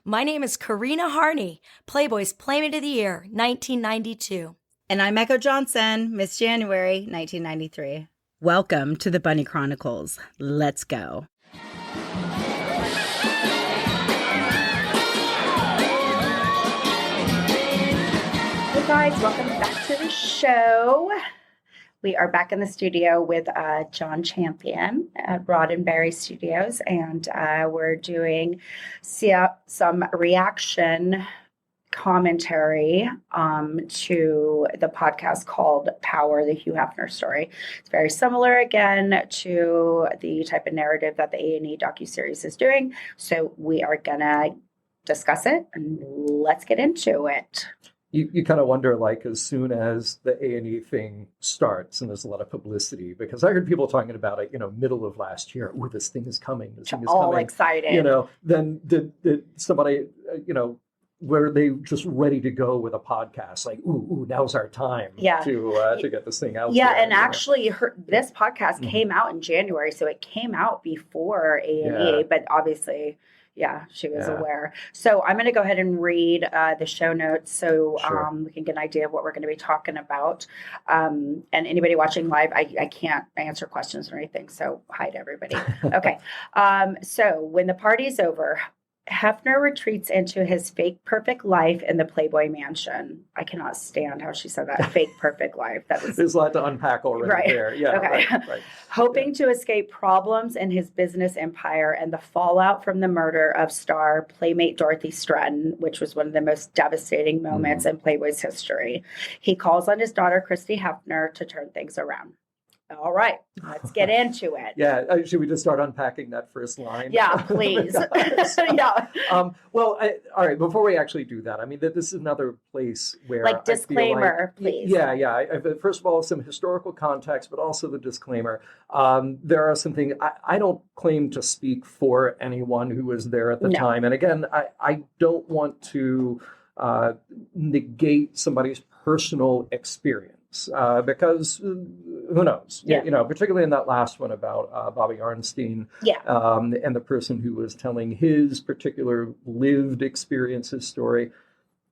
My name is Karina Harney, Playboy's Playmate of the Year, 1992. And I'm Echo Johnson, Miss January, 1993. Welcome to the Bunny Chronicles. Let's go. Hey guys, welcome back to the show. We are back in the studio with John Champion at Roddenberry Studios, and we're doing some reaction commentary to the podcast called Power, the Hugh Hefner Story. It's very similar, again, to the type of narrative that the A&E DocuSeries is doing. So we are going to discuss it, and let's get into it. You kind of wonder, like, as soon as the A&E thing starts, and there's a lot of publicity, because I heard people talking about it, middle of last year. Oh, this thing is coming. This thing is all coming. Excited. Then did somebody, were they just ready to go with a podcast? Like, ooh, now's our time to get this thing out. Yeah, and actually, this podcast came out in January, so it came out before A&E, but obviously... Yeah, she was aware. So I'm going to go ahead and read the show notes so we can get an idea of what we're going to be talking about. And anybody watching live, I can't answer questions or anything, so hi to everybody. Okay. So when the party's over, Hefner retreats into his fake perfect life in the Playboy Mansion. I cannot stand how she said that. Fake perfect life. There's a lot to unpack already there. Yeah. Okay. Right. Hoping to escape problems in his business empire and the fallout from the murder of star playmate Dorothy Stratten, which was one of the most devastating moments in Playboy's history. He calls on his daughter, Christy Hefner, to turn things around. All right, let's get into it. Yeah, should we just start unpacking that first line? Yeah, please. All right, before we actually do that, I mean, this is another place where... Like, disclaimer, please. Yeah. First of all, some historical context, but also the disclaimer. There are some things... I don't claim to speak for anyone who was there at the time. And again, I don't want to negate somebody's personal experience. Because who knows? Yeah. Particularly in that last one about Bobby Arnstein, and the person who was telling his particular lived experiences story.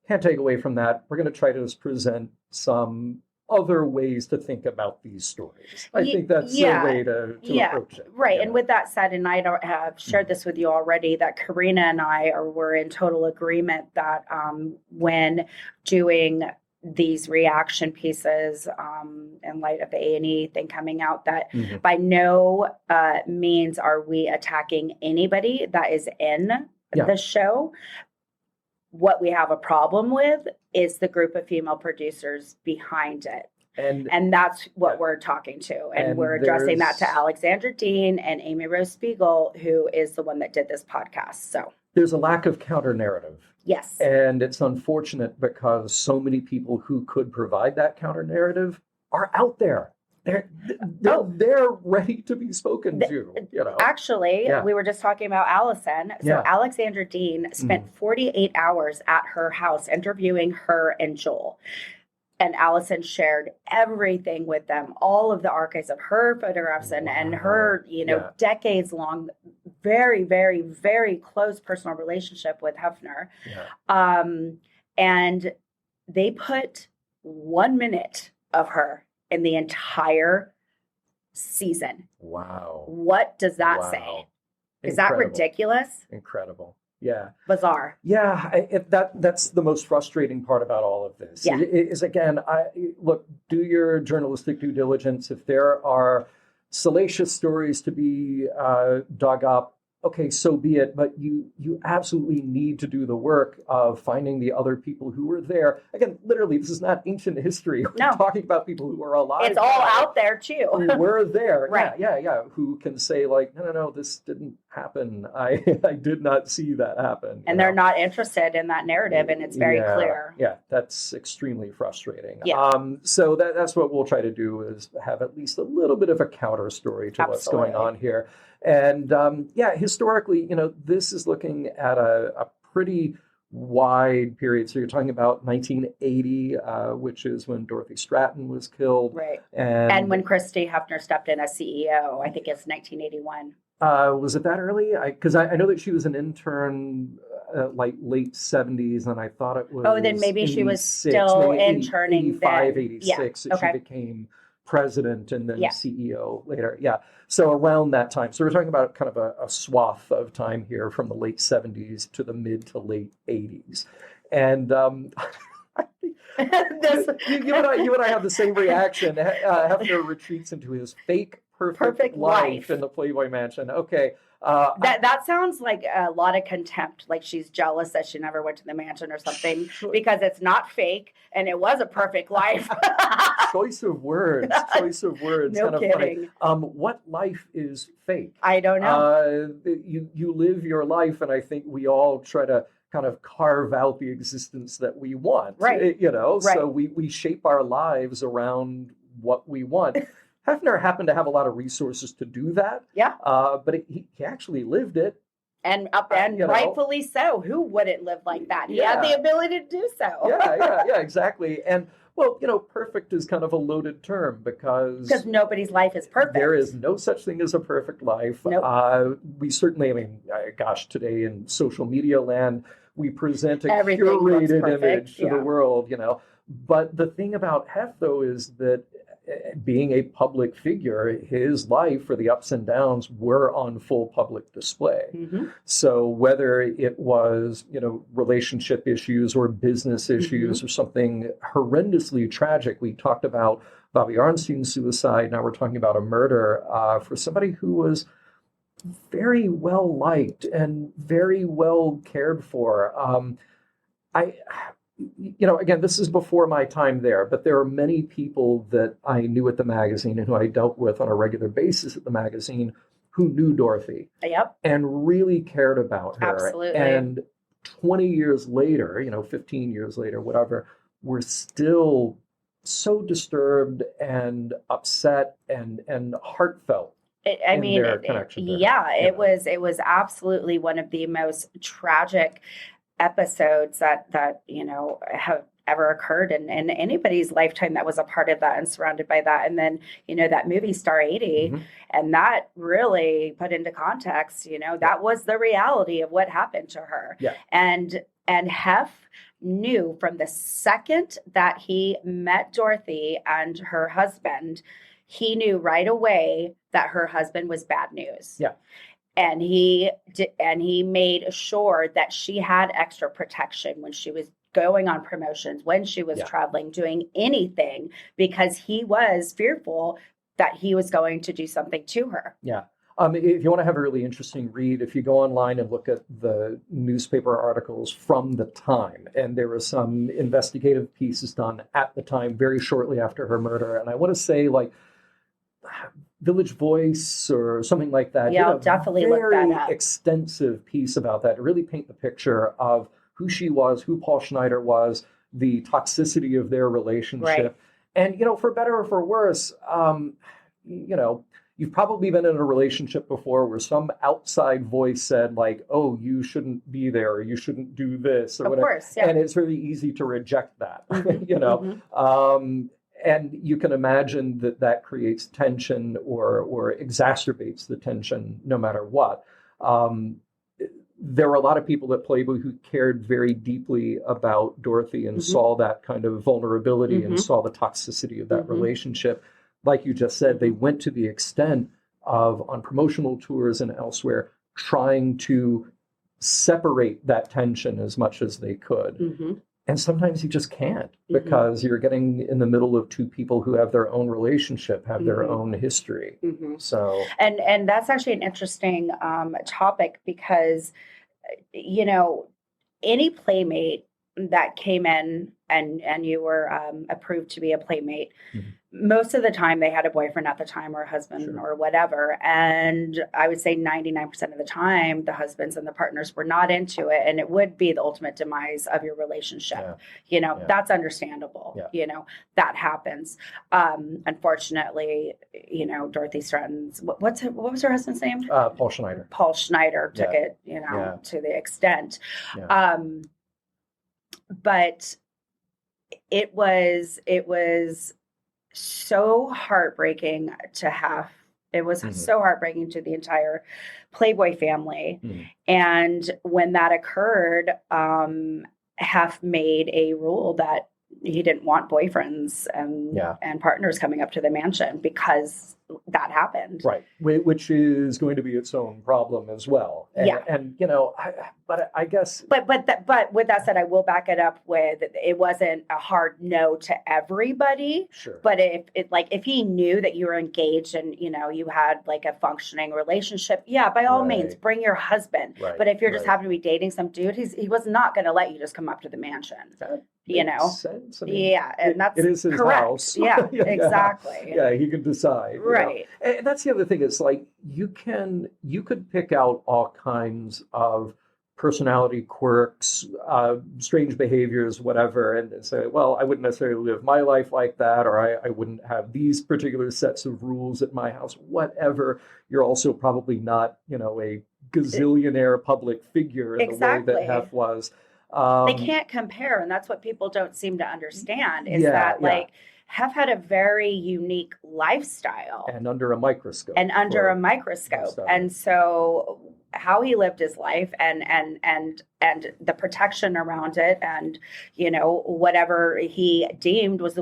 Can't take away from that. We're going to try to just present some other ways to think about these stories. I think that's the way to approach it. Right. And with that said, and I have shared this with you already, that Karina and I were in total agreement that when doing these reaction pieces in light of the A&E thing coming out, that by no means are we attacking anybody that is in the show. What we have a problem with is the group of female producers behind it. And that's what we're talking to. And we're addressing that to Alexandra Dean and Amy Rose Spiegel, who is the one that did this podcast. So there's a lack of counter narrative. Yes. And it's unfortunate because so many people who could provide that counter narrative are out there. They're ready to be spoken to. Actually, we were just talking about Allison. So Alexandra Dean spent 48 hours at her house interviewing her and Joel. And Allison shared everything with them, all of the archives of her photographs and her, decades long, very, very, very close personal relationship with Hefner. And they put 1 minute of her in the entire season. Wow. What does that say? Is that ridiculous? Incredible. Yeah. Bizarre. Yeah, that's the most frustrating part about all of this. Yeah. Is again, look, do your journalistic due diligence. If there are salacious stories to be dug up, okay, so be it. But you absolutely need to do the work of finding the other people who were there. Again, literally, this is not ancient history. We're talking about people who are alive. It's all out there, too. Who were there. Right. Yeah. Who can say, like, no, this didn't happen. I did not see that happen. And they're not interested in that narrative, and it's very clear. Yeah, that's extremely frustrating. Yeah. So that's what we'll try to do, is have at least a little bit of a counter story to what's going on here. And historically, this is looking at a pretty wide period. So you're talking about 1980, which is when Dorothy Stratten was killed. Right. And when Christy Hefner stepped in as CEO, I think it's 1981. Was it that early? Because I know that she was an intern like late 70s, and I thought it was Oh, then maybe she was 86, still maybe interning 85, then. 86, Yeah. that Okay. she became president and then Yeah. CEO later. Yeah. So around that time. So we're talking about kind of a swath of time here from the late 70s to the mid to late 80s. And you and I have the same reaction. Hefner retreats into his fake perfect life in the Playboy Mansion. Okay. That sounds like a lot of contempt, like she's jealous that she never went to the mansion or something, because it's not fake and it was a perfect life. Choice of words. No kind of kidding. funny. What life is fake? I don't know. You live your life, and I think we all try to kind of carve out the existence that we want. Right. Right. So Right. we shape our lives around what we want. Hefner happened to have a lot of resources to do that. Yeah. But he actually lived it. And you know. rightfully so. Who wouldn't live like that? He had Yeah. the ability to do so. Yeah, exactly. And well, perfect is kind of a loaded term because nobody's life is perfect. there is no such thing as a perfect life. Nope. We certainly, today in social media land, we present a Everything looks curated perfect, image to yeah. the world, But the thing about Hef, though, is that being a public figure, his life, for the ups and downs, were on full public display. Mhm. So whether it was, relationship issues or business issues or something horrendously tragic, we talked about Bobby Arnstein's suicide. Now we're talking about a murder for somebody who was very well liked and very well cared for. Again, this is before my time there, but there are many people that I knew at the magazine and who I dealt with on a regular basis at the magazine who knew Dorothy. Yep. And really cared about her. Absolutely. And 20 years later, 15 years later, whatever, we're still so disturbed and upset and heartfelt. Their connection to her. It was absolutely one of the most tragic episodes that have ever occurred in anybody's lifetime that was a part of that and surrounded by that. And then that movie Star 80, and that really put into context that was the reality of what happened to her. And Hef knew from the second that he met Dorothy and her husband, he knew right away that her husband was bad news. And he made sure that she had extra protection when she was going on promotions, when she was traveling, doing anything, because he was fearful that he was going to do something to her. Yeah. If you want to have a really interesting read, if you go online and look at the newspaper articles from the time, and there were some investigative pieces done at the time, very shortly after her murder. And I want to say Village Voice or something like that. Yeah, I'll definitely look that up. Very extensive piece about that to really paint the picture of who she was, who Paul Schneider was, the toxicity of their relationship. Right. And, for better or for worse, you've probably been in a relationship before where some outside voice said oh, you shouldn't be there, or you shouldn't do this, or of whatever. Course, yeah. And it's really easy to reject that, Mm-hmm. And you can imagine that creates tension or exacerbates the tension no matter what. There were a lot of people at Playboy who cared very deeply about Dorothy and saw that kind of vulnerability and saw the toxicity of that relationship. Like you just said, they went to the extent of, on promotional tours and elsewhere, trying to separate that tension as much as they could. And sometimes you just can't, because you're getting in the middle of two people who have their own relationship, have their own history. So, and that's actually an interesting topic, because any playmate that came in and you were approved to be a playmate, most of the time they had a boyfriend at the time, or a husband, or whatever. And I would say 99% of the time, the husbands and the partners were not into it, and it would be the ultimate demise of your relationship. That's understandable. That happens. Unfortunately, Dorothy Stratten's, what was her husband's name? Paul Schneider. Paul Schneider took it, to the extent. But it was so heartbreaking to have It was Mhm. so heartbreaking to the entire Playboy family. Mhm. And when that occurred, Hef made a rule that he didn't want boyfriends Yeah. and partners coming up to the mansion because that happened. Right, which is going to be its own problem as well. And, Yeah. and but I guess, But with that said, I will back it up with it wasn't a hard no to everybody. sure. But if he knew that you were engaged and you had like a functioning relationship, yeah, by all means, Right. bring your husband. Right, But if you're just right. happen to be dating some dude, he was not going to let you just come up to the mansion. That You makes know? sense. I mean, Yeah, and that's it is his correct. house. Yeah, Yeah. exactly. Yeah, he can decide. you know. Right. And that's the other thing. Is like you could pick out all kinds of personality quirks, strange behaviors, whatever, and say, well, I wouldn't necessarily live my life like that, or I wouldn't have these particular sets of rules at my house, whatever. You're also probably not, a gazillionaire public figure in the way Exactly. that Hef was. They can't compare, and that's what people don't seem to understand is Yeah, that yeah. like Hef had a very unique lifestyle and under a microscope. and under for a microscope. most of it. And so how he lived his life and the protection around it and whatever he deemed was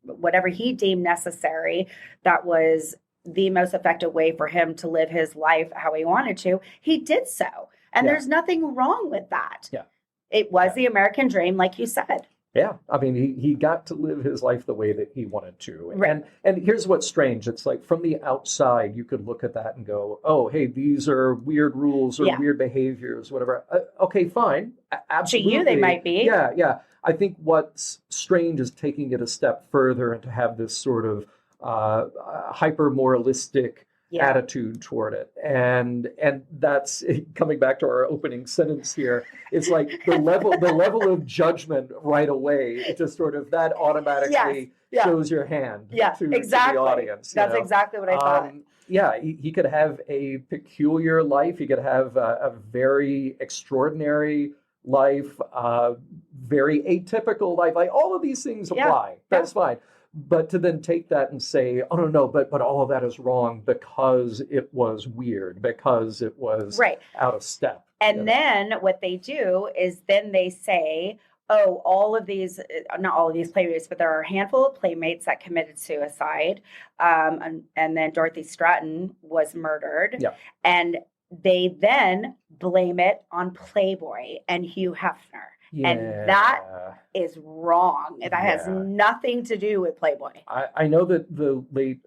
whatever he deemed necessary, that was the most effective way for him to live his life how he wanted to, he did so. And Yeah. there's nothing wrong with that. Yeah. It was Yeah. the American dream, like you said. Yeah, I mean, he got to live his life the way that he wanted to. Right. And here's what's strange. It's like from the outside, you could look at that and go, oh, hey, these are weird rules or Yeah. weird behaviors, whatever. Okay, fine. Absolutely. To you, they might be. Yeah, yeah. I think what's strange is taking it a step further and to have this sort of hyper-moralistic attitude toward it. And that's coming back to our opening sentence here. It's like the level of judgment right away. It just sort of that automatically Yes. shows your hand Yeah, to exactly. the audience. That's exactly what I thought. Yeah, he could have a peculiar life. He could have a very extraordinary life, very atypical life. Like all of these things apply. That's fine. But to then take that and say, oh, no, but all of that is wrong because it was weird, because it was Right. out of step. And then what they do is then they say, oh, not all of these playmates, but there are a handful of playmates that committed suicide. And then Dorothy Stratten was murdered. Yeah. And they then blame it on Playboy and Hugh Hefner. Yeah. And that is wrong. That has Yeah. nothing to do with Playboy. I know that the late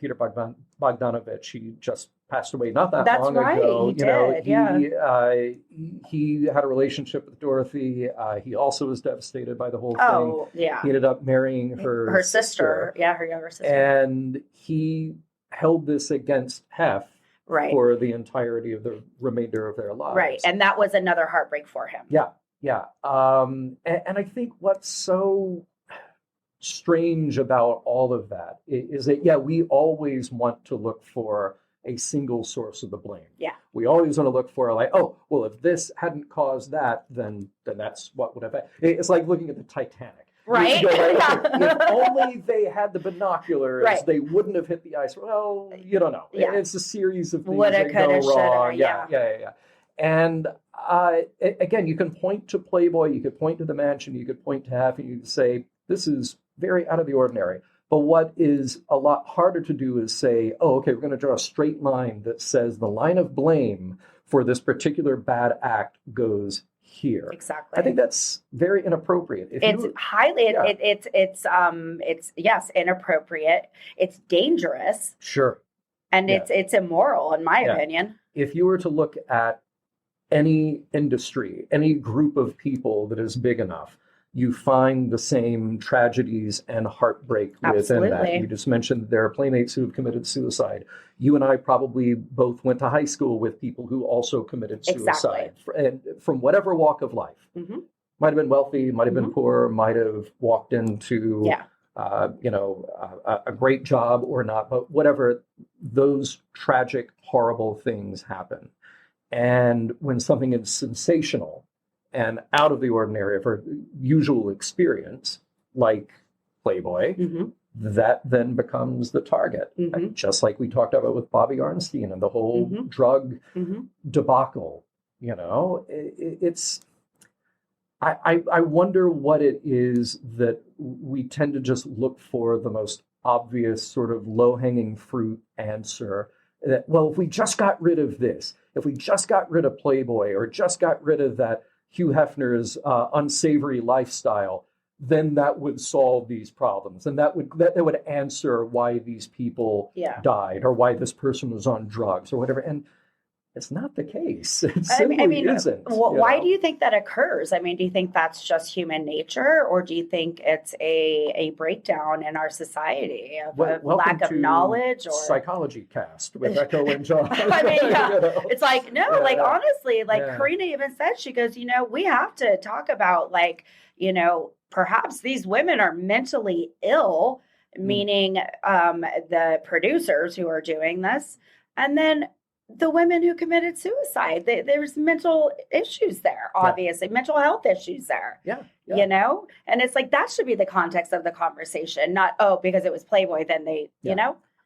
Peter Bogdanovich, he just passed away not that That's long right, ago. he did, He had a relationship with Dorothy. He also was devastated by the whole thing. Oh, yeah. He ended up marrying her sister. Yeah, her younger sister. And he held this against Hef Right. for the entirety of the remainder of their lives. Right. And that was another heartbreak for him. Yeah. Yeah. And I think what's so strange about all of that is that, yeah, we always want to look for a single source of the blame. Yeah. We always want to look for like, oh, well, if this hadn't caused that, then that's what would have happened. It's like looking at the Titanic. Right. You go, okay, Yeah. if only they had the binoculars, Right. they wouldn't have hit the ice. Well, you don't know. Yeah. It's a series of things Woulda, that go coulda, shoulda, wrong. yeah. Yeah. And again, you can point to Playboy, you could point to the mansion, you could point to Hef, and you could say, this is very out of the ordinary. But what is a lot harder to do is say, oh, okay, we're going to draw a straight line that says the line of blame for this particular bad act goes here. Exactly. I think that's very inappropriate. It's yes, inappropriate. It's dangerous. Sure. And Yeah. it's immoral, in my Yeah. opinion. If you were to look at any industry, any group of people that is big enough, you find the same tragedies and heartbreak within that. Absolutely. You just mentioned there are playmates who have committed suicide. You and I probably both went to high school with people who also committed suicide, and from whatever walk of life. Mhm. Might have been wealthy, might have been poor, might have walked into Yeah. a great job or not, but whatever, those tragic, horrible things happen. And when something is sensational and out of the ordinary of our usual experience, like Playboy, Mm-hmm. that then becomes the target. Mhm. Just like we talked about with Bobby Arnstein and the whole Mhm. drug Mhm. debacle. It's I wonder what it is that we tend to just look for the most obvious sort of low-hanging fruit answer. That, well, if we just got rid of this, if we just got rid of Playboy or just got rid of that Hugh Hefner's unsavory lifestyle, then that would solve these problems, and that would answer why these people Yeah. died or why this person was on drugs or whatever. And it's not the case. It simply isn't. Why do you think that occurs? I mean, do you think that's just human nature, or do you think it's a breakdown in our society of a lack of knowledge? Or Psychology Cast with Echo and John. I mean, yeah. It's like, no, Yeah. like, honestly, like, Yeah. Karina even said, she goes, we have to talk about, like, perhaps these women are mentally ill, meaning the producers who are doing this, and then the women who committed suicide. There's mental issues there, obviously, mental health issues there. Yeah. And it's like, that should be the context of the conversation, not, because it was Playboy, then they,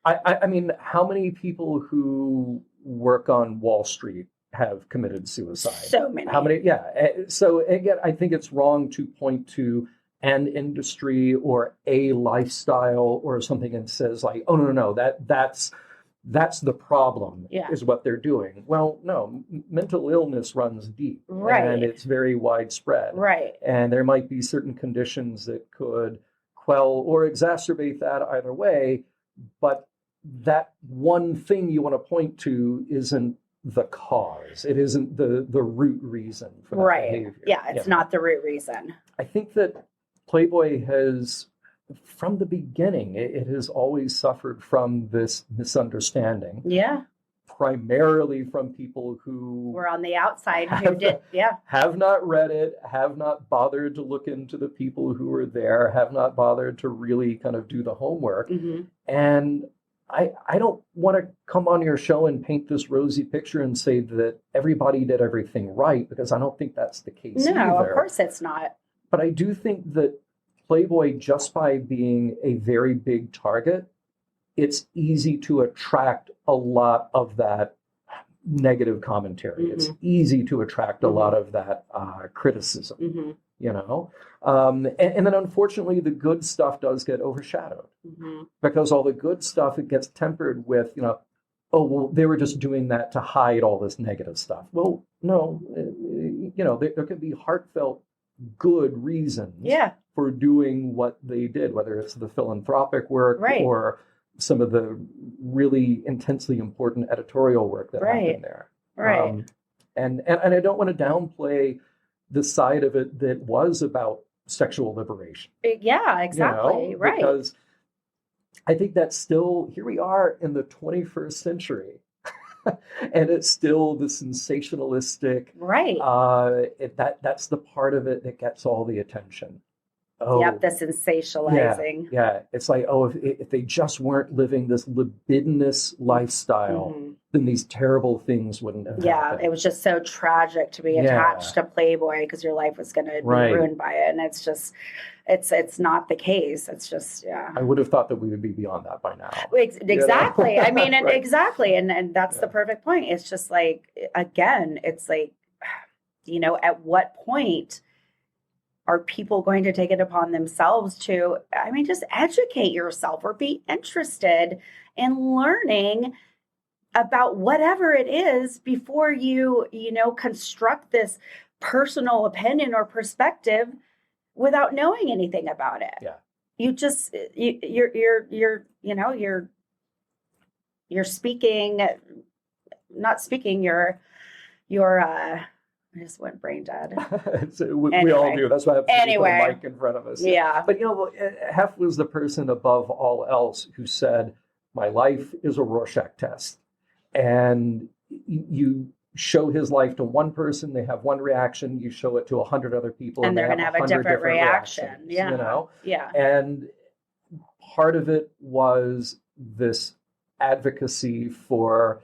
I mean, how many people who work on Wall Street have committed suicide? So many. How many? Yeah. So again, I think it's wrong to point to an industry or a lifestyle or something and says like, oh, no, that's the problem, is what they're doing. Well, no, mental illness runs deep, right, and it's very widespread. Right. And there might be certain conditions that could quell or exacerbate that either way, but that one thing you want to point to isn't the cause. It isn't the root reason for that behavior. Yeah, it's not the root reason. I think that Playboy has, from the beginning, it has always suffered from this misunderstanding. Yeah. Primarily from people who were on the outside have not read it, have not bothered to look into the people who were there, have not bothered to really kind of do the homework. Mm-hmm. And I don't want to come on your show and paint this rosy picture and say that everybody did everything right, because I don't think that's the case either. No, of course it's not. But I do think that Playboy, just by being a very big target, it's easy to attract a lot of that negative commentary. Mm-hmm. It's easy to attract a lot of that criticism, mm-hmm. And then unfortunately, the good stuff does get overshadowed, mm-hmm. because all the good stuff, it gets tempered with, oh, well, they were just doing that to hide all this negative stuff. Well, no, there could be heartfelt good reasons for doing what they did, whether it's the philanthropic work or some of the really intensely important editorial work that happened there. Right. And I don't want to downplay the side of it that was about sexual liberation. Yeah, exactly. Right. Because I think that's still, here we are in the 21st century. And it's still the sensationalistic, that's the part of it that gets all the attention. Oh, yep, the sensationalizing. Yeah. It's like, if they just weren't living this libidinous lifestyle, mm-hmm. then these terrible things wouldn't have happened. It was just so tragic to be attached to Playboy because your life was going to be ruined by it. And it's just, it's not the case. It's just, I would have thought that we would be beyond that by now. Exactly. I mean, exactly. And that's the perfect point. It's just like, again, it's like, at what point are people going to take it upon themselves to, just educate yourself or be interested in learning about whatever it is before you, construct this personal opinion or perspective without knowing anything about it. Yeah. You just, you're speaking, not speaking, I just went brain dead. We all do. That's why I have to put a mic in front of us. Yeah. But, Hef was the person above all else who said, my life is a Rorschach test. And you show his life to one person, they have one reaction. You show it to 100 other people, and they're going to have a different reaction. Yeah. Yeah. And part of it was this advocacy for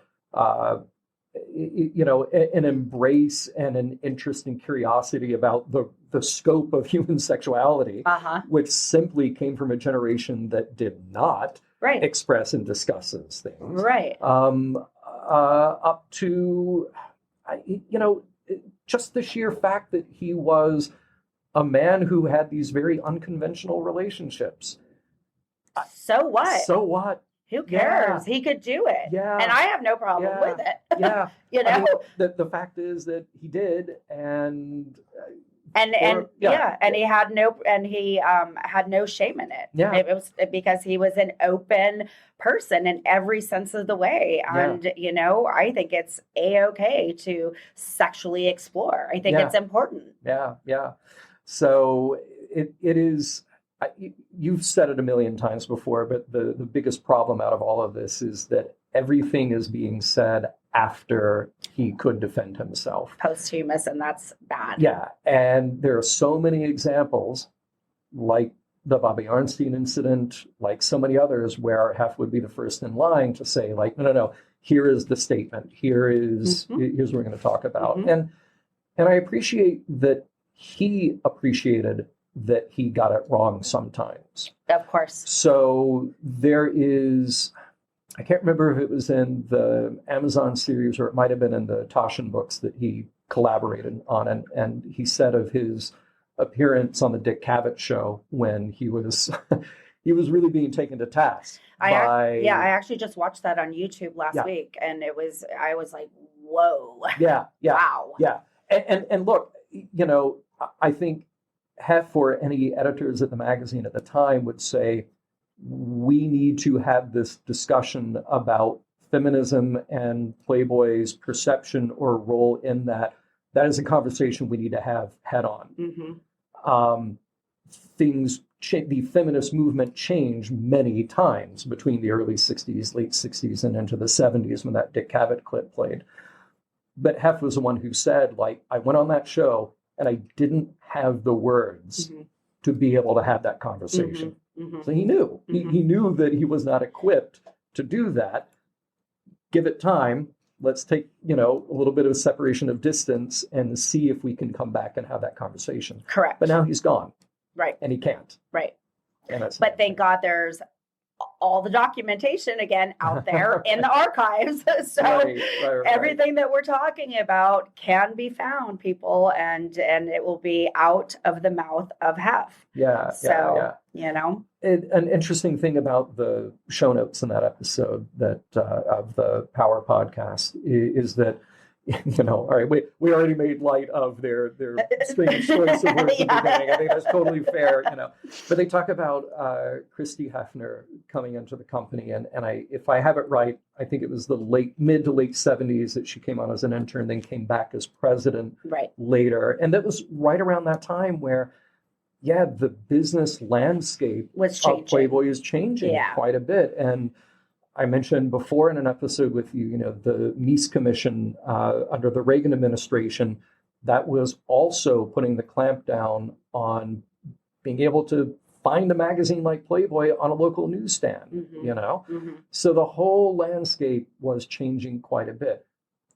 an embrace and an interest and curiosity about the scope of human sexuality, which simply came from a generation that did not express and discuss those things. Right. Up to, just the sheer fact that he was a man who had these very unconventional relationships. So what? So what? Who cares? Yeah. He could do it. Yeah. And I have no problem with it. Yeah. You know? I mean, the fact is that he did, and he had no shame in it. Yeah. It was because he was an open person in every sense of the way. And, I think it's A-okay to sexually explore. I think it's important. Yeah. Yeah. So it is, you've said it a million times before, but the biggest problem out of all of this is that everything is being said after he could defend himself. Posthumous, and that's bad. Yeah. And there are so many examples, like the Bobby Arnstein incident, like so many others, where Hef would be the first in line to say, like, no, here is the statement. Here's what we're going to talk about. And I appreciate that he appreciated that he got it wrong sometimes. Of course. So there is, I can't remember if it was in the Amazon series or it might have been in the Taschen books that he collaborated on. And he said of his appearance on the Dick Cavett show when he was he was really being taken to task. I actually just watched that on YouTube last week, and I was like, whoa. Yeah. Wow. Yeah. And look, I think Hef or any editors at the magazine at the time would say, we need to have this discussion about feminism and Playboy's perception or role in that. That is a conversation we need to have head on. The feminist movement changed many times between the early 60s, late 60s, and into the 70s when that Dick Cavett clip played. But Hef was the one who said, like, I went on that show and I didn't have the words to be able to have that conversation. So he knew. He knew that he was not equipped to do that. Give it time. Let's take, a little bit of a separation of distance and see if we can come back and have that conversation. Correct. But now he's gone. Right. And he can't. Right. And that's but thank God there's all the documentation again out there in the archives. So everything that we're talking about can be found, people, and it will be out of the mouth of Hef. Yeah. So, An interesting thing about the show notes in that episode that of the Power podcast is that, all right, we already made light of their strange choice of words at the beginning. I think that's totally fair, But they talk about Christy Hefner coming into the company, and if I have it right, I think it was the mid to late 70s that she came on as an intern, then came back as president later. And that was right around that time where, the business landscape of Playboy is changing quite a bit. And I mentioned before in an episode with you, the Mies Commission under the Reagan administration, that was also putting the clamp down on being able to find a magazine like Playboy on a local newsstand, So the whole landscape was changing quite a bit.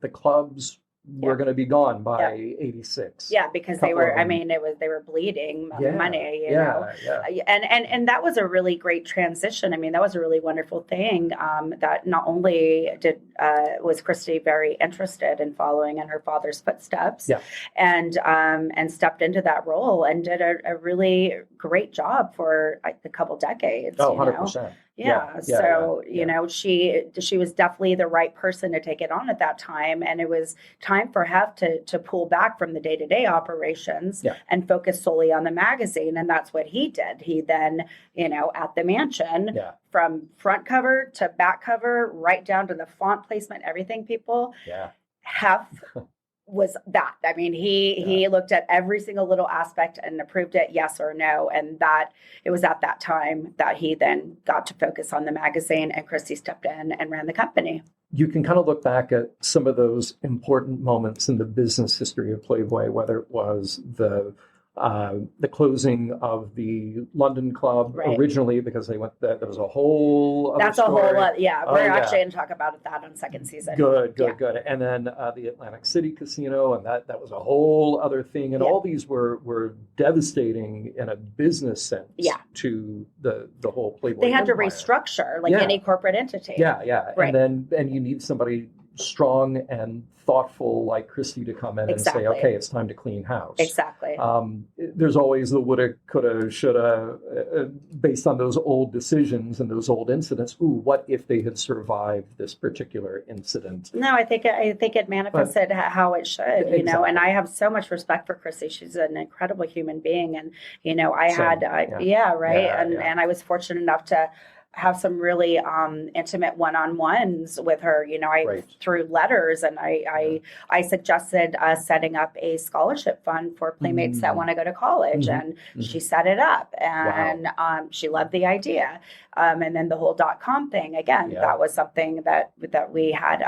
The clubs were going to be gone by 86. Yeah, because they were, they were bleeding money, And that was a really great transition. I mean, that was a really wonderful thing that not only was Christy very interested in following in her father's footsteps and stepped into that role and did a really great job for a couple decades. Oh, 100%. She was definitely the right person to take it on at that time. And it was time for Hef to pull back from the day-to-day operations and focus solely on the magazine. And that's what he did. He then, at the mansion, from front cover to back cover, right down to the font placement, everything, people, Hef was that. I mean, he looked at every single little aspect and approved it, yes or no. And that it was at that time that he then got to focus on the magazine, and Christy stepped in and ran the company. You can kind of look back at some of those important moments in the business history of Playboy, whether it was the the closing of the London club Right. originally, because they went there was a whole other That's a story. whole lot. Yeah, Oh, we're yeah. actually going to talk about that on second season. Good. Yeah. And then the Atlantic City Casino, and that was a whole other thing. And Yeah. all these were devastating in a business sense Yeah. to the whole Playboy They had to empire. restructure like Yeah. any corporate entity. Yeah. Right. And you need somebody strong and thoughtful like Christy to come in Exactly. and say, okay, it's time to clean house. Exactly. There's always the woulda, coulda, shoulda, based on those old decisions and those old incidents. Ooh, what if they had survived this particular incident? No, I think it manifested how it should, you know. And Exactly. I have so much respect for Chrissy. She's an incredible human being, and you know, I Same. had Yeah. right, Yeah, and yeah. and I was fortunate enough to have some really intimate one-on-ones with her. You know, I Right. through letters, and I suggested setting up a scholarship fund for playmates that want to go to college, and she set it up, and she loved the idea. And then the whole .com thing again, Yeah. that was something that we had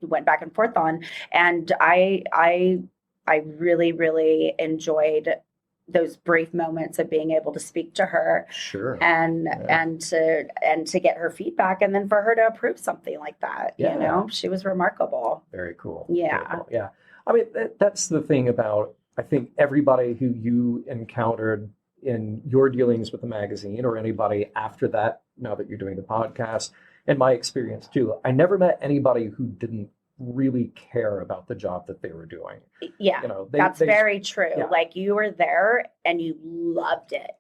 went back and forth on, and I really really enjoyed those brief moments of being able to speak to her Sure. and Yeah. and to get her feedback, and then for her to approve something like that. Yeah. You know, she was remarkable. Very cool. Yeah. Very cool. Yeah. I mean, that's the thing about, I think, everybody who you encountered in your dealings with the magazine, or anybody after that, now that you're doing the podcast, and my experience too, I never met anybody who didn't really care about the job that they were doing. Yeah, You know, that's very true. Yeah. Like, you were there and you loved it.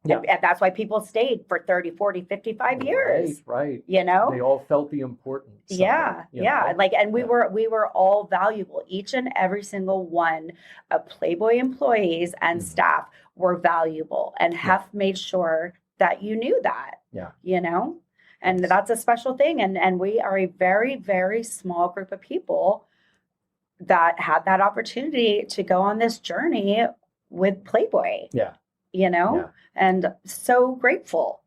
Yeah. And that's why people stayed for 30, 40, 55 years. Right. You know? They all felt the importance. of Yeah, it, you yeah. know? Like, and we Yeah. were all valuable. Each and every single one of Playboy employees and Mhm. staff were valuable, and Hef made sure that you knew that. Yeah. You know, and that's a special thing. And we are a very, very small group of people that had that opportunity to go on this journey with Playboy. Yeah. You know, Yeah. and so grateful.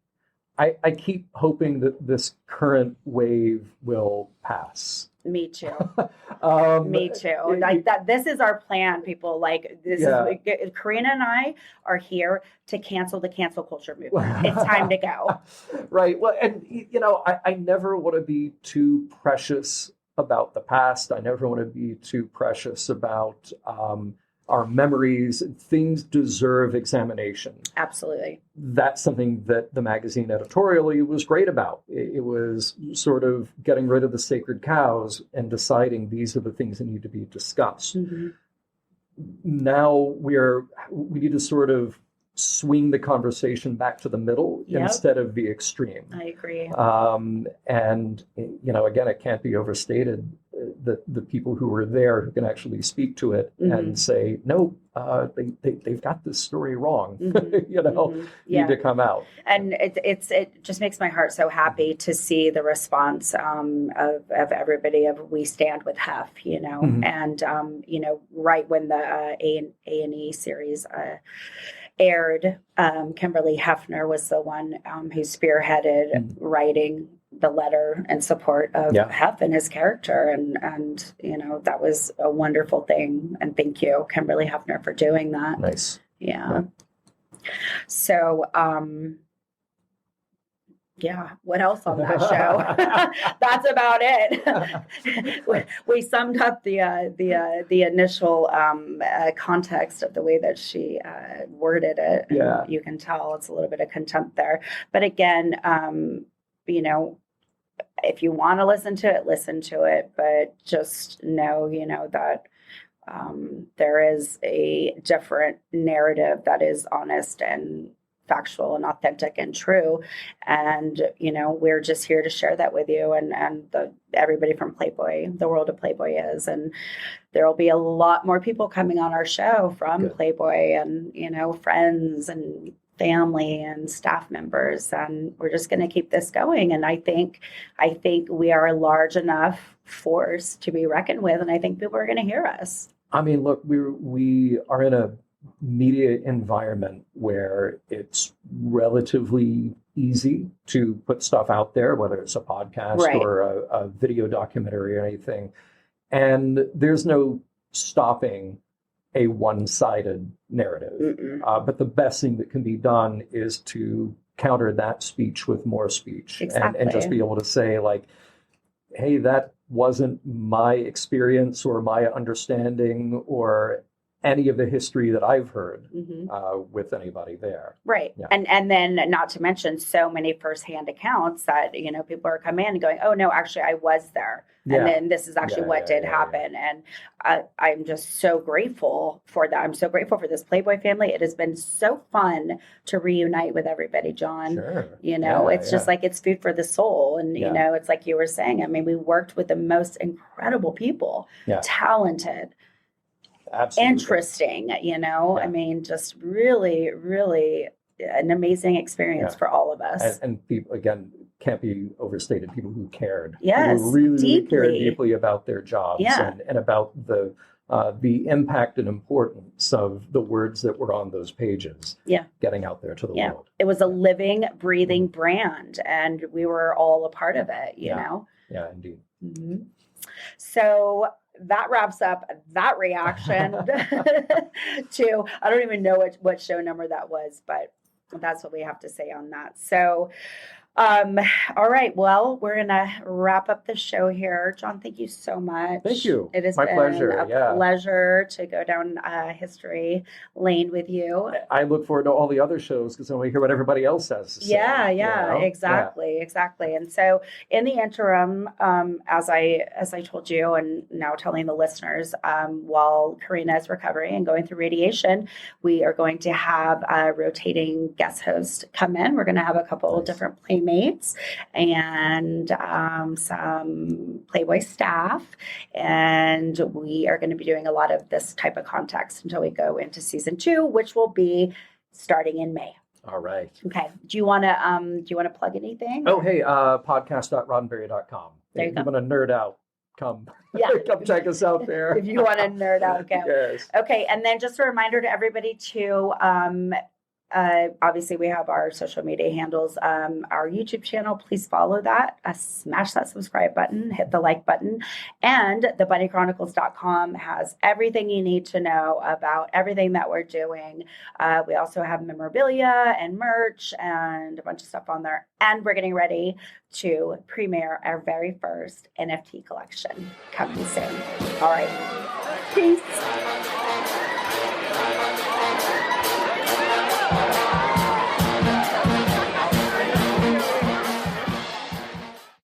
I keep hoping that this current wave will pass. Me too. Me too. it- Like that. This is our plan, people. Like, this Yeah. is Karina and I are here to cancel the cancel culture movement. It's time to go. Right. Well, and you know, I never want to be too precious about the past. I never want to be too precious about our memories. Things deserve examination. Absolutely. That's something that the magazine editorially was great about. It was sort of getting rid of the sacred cows and deciding these are the things that need to be discussed. Mhm. Now we need to sort of swing the conversation back to the middle Yep. instead of the extreme. I agree. And you know, again, it can't be overstated that the people who were there who can actually speak to it and say, no, they've got this story wrong. Mhm. You know, Mhm. Yeah. need to come out. And it just makes my heart so happy to see the response of everybody of We Stand with Hef, you know, Mhm. and you know, right when the A&E series aired, Kimberly Hefner was the one who spearheaded writing the letter in support of Hef and his character, and you know, that was a wonderful thing. And thank you, Kimberly Hefner, for doing that. Nice. Yeah. So, yeah, what else on that show? That's about it. We summed up the initial context of the way that she worded it. And Yeah. you can tell it's a little bit of contempt there. But again, you know, if you want to listen to it, but just know, you know, that there is a different narrative that is honest and factual and authentic and true. And, you know, we're just here to share that with you, and everybody from Playboy, the world of Playboy is. And there will be a lot more people coming on our show from Good. Playboy, and, you know, friends and family and staff members. And we're just going to keep this going. And I think we are a large enough force to be reckoned with. And I think people are going to hear us. I mean, look, we are in a media environment where it's relatively easy to put stuff out there, whether it's a podcast Right. or a video documentary or anything. And there's no stopping a one-sided narrative. Mm-mm. But the best thing that can be done is to counter that speech with more speech, and just be able to say, like, hey, that wasn't my experience or my understanding or any of the history that I've heard with anybody there. Right. Yeah. And then not to mention so many firsthand accounts that, people are coming in and going, oh no, actually I was there. And then this is actually what did happen. And I'm just so grateful for that. I'm so grateful for this Playboy family. It has been so fun to reunite with everybody, John. Sure. It's just like, it's food for the soul. And, it's like you were saying, I mean, we worked with the most incredible people, talented, absolutely interesting, I mean, just really, really an amazing experience for all of us. And people, again, can't be overstated, people who cared. Yes, who really deeply. cared deeply about their jobs and about the impact and importance of the words that were on those pages getting out there to the world. It was a living, breathing brand, and we were all a part of it, you know? Yeah, indeed. Mm-hmm. So that wraps up that reaction to, I don't even know what show number that was, but that's what we have to say on that. So, all right. Well, we're going to wrap up the show here. John, thank you so much. Thank you. It has My been pleasure. a pleasure to go down history lane with you. I look forward to all the other shows because then we hear what everybody else has to say. Exactly. And so in the interim, as I told you, and now telling the listeners, while Karina is recovering and going through radiation, we are going to have a rotating guest host come in. We're going to have a couple of different playmates and some Playboy staff, and we are going to be doing a lot of this type of context until we go into season 2, which will be starting in May. All right. Okay. Do you want to plug anything? Oh, hey, podcast.roddenberry.com. There you if go. you want to nerd out, come come check us out there. If you want to nerd out, go. Yes. Okay. And then just a reminder to everybody to obviously we have our social media handles, our YouTube channel. Please follow that, smash that subscribe button, hit the like button, and thebunnychronicles.com has everything you need to know about everything that we're doing. We also have memorabilia and merch and a bunch of stuff on there, and we're getting ready to premiere our very first NFT collection coming soon. All right. Peace.